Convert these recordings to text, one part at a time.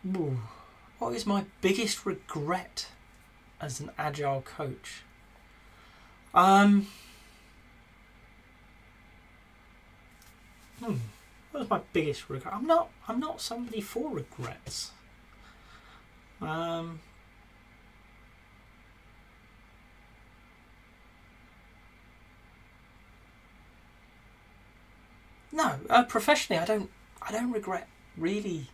Ooh. What is my biggest regret as an Agile coach? What was my biggest regret? I'm not somebody for regrets. No, professionally, I don't regret really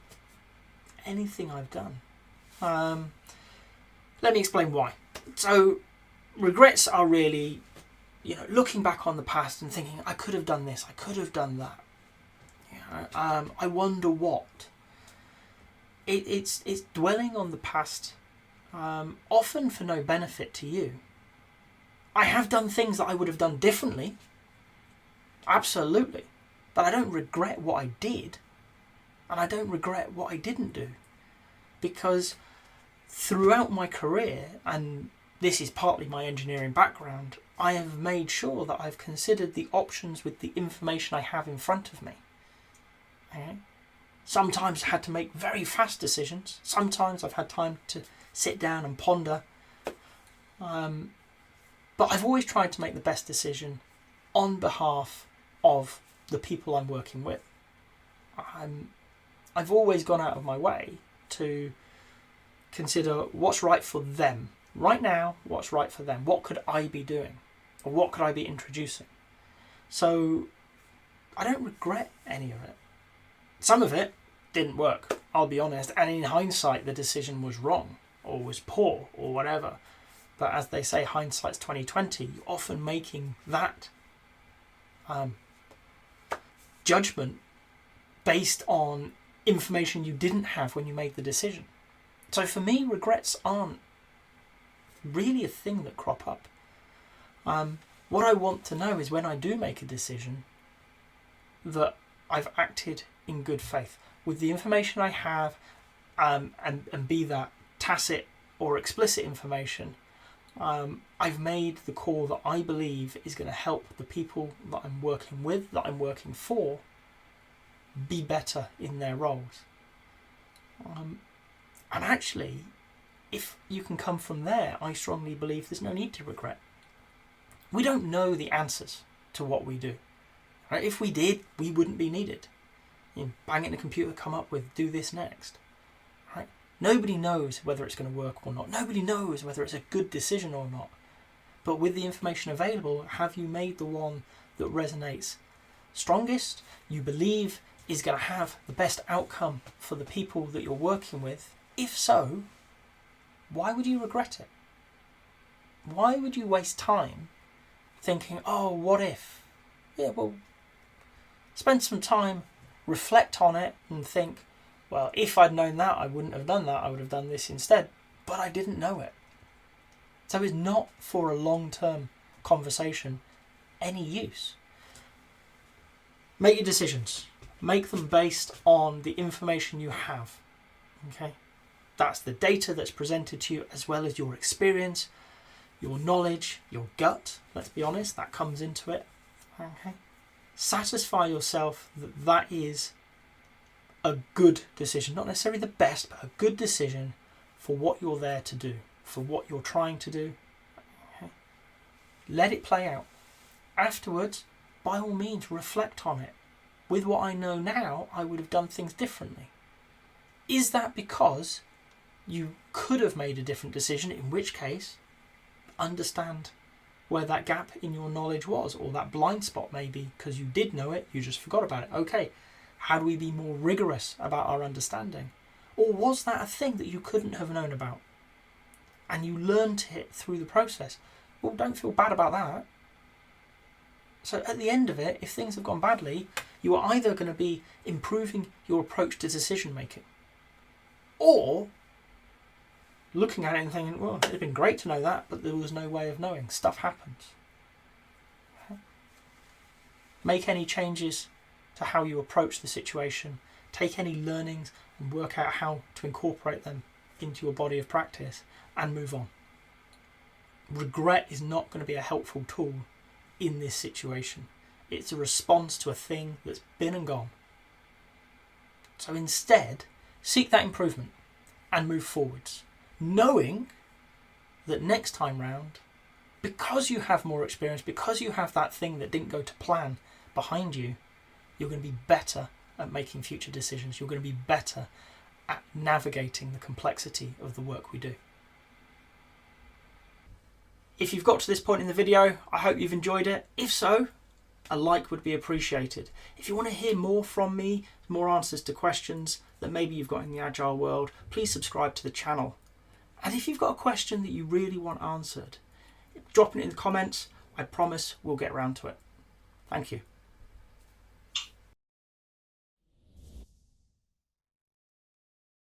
anything I've done. Let me explain why. So, regrets are really, looking back on the past and thinking, I could have done this, I could have done that. I wonder what. It's dwelling on the past, often for no benefit to you. I have done things that I would have done differently, absolutely, but I don't regret what I did, and I don't regret what I didn't do, because throughout my career, and this is partly my engineering background, I have made sure that I've considered the options with the information I have in front of me. Okay? Sometimes I had to make very fast decisions. Sometimes I've had time to sit down and ponder. But I've always tried to make the best decision on behalf of the people I'm working with. I've always gone out of my way to consider what's right for them. Right now, what's right for them? What could I be doing? Or what could I be introducing? So I don't regret any of it. Some of it didn't work, I'll be honest, and in hindsight the decision was wrong or was poor or whatever. But as they say, hindsight's 20/20. You're often making that judgment based on information you didn't have when you made the decision. So for me, regrets aren't really a thing that crop up. What I want to know is when I do make a decision that I've acted in good faith with the information I have, and be that tacit or explicit information. I've made the call that I believe is going to help the people that I'm working with, that I'm working for, be better in their roles. And actually, if you can come from there, I strongly believe there's no need to regret. We don't know the answers to what we do. Right? If we did, we wouldn't be needed. Bang it in a computer, come up with, do this next. Right? Nobody knows whether it's going to work or not. Nobody knows whether it's a good decision or not. But with the information available, have you made the one that resonates strongest, you believe is going to have the best outcome for the people that you're working with? If so, why would you regret it? Why would you waste time thinking, oh, what if? Yeah, well, spend some time, reflect on it and think, well, if I'd known that, I wouldn't have done that. I would have done this instead. But I didn't know it. So it's not for a long-term conversation any use. Make your decisions. Make them based on the information you have. Okay? That's the data that's presented to you, as well as your experience, your knowledge, your gut. Let's be honest, that comes into it. Okay? Satisfy yourself that that is a good decision. Not necessarily the best, but a good decision for what you're there to do, for what you're trying to do. Okay? Let it play out. Afterwards, by all means, reflect on it. With what I know now, I would have done things differently. Is that because you could have made a different decision, in which case, understand where that gap in your knowledge was, or that blind spot maybe, because you did know it, you just forgot about it. Okay, how do we be more rigorous about our understanding? Or was that a thing that you couldn't have known about, and you learned it through the process? Well, don't feel bad about that. So at the end of it, if things have gone badly, you are either going to be improving your approach to decision making, or looking at it and thinking, well, it'd been great to know that, but there was no way of knowing. Stuff happens. Make any changes to how you approach the situation. Take any learnings and work out how to incorporate them into your body of practice and move on. Regret is not going to be a helpful tool in this situation. It's a response to a thing that's been and gone. So instead, seek that improvement and move forwards, knowing that next time round, because you have more experience, because you have that thing that didn't go to plan behind you, you're going to be better at making future decisions. You're going to be better at navigating the complexity of the work we do. If you've got to this point in the video, I hope you've enjoyed it. If so, a like would be appreciated. If you want to hear more from me, more answers to questions that maybe you've got in the Agile world, please subscribe to the channel. And if you've got a question that you really want answered, drop it in the comments. I promise we'll get around to it. Thank you.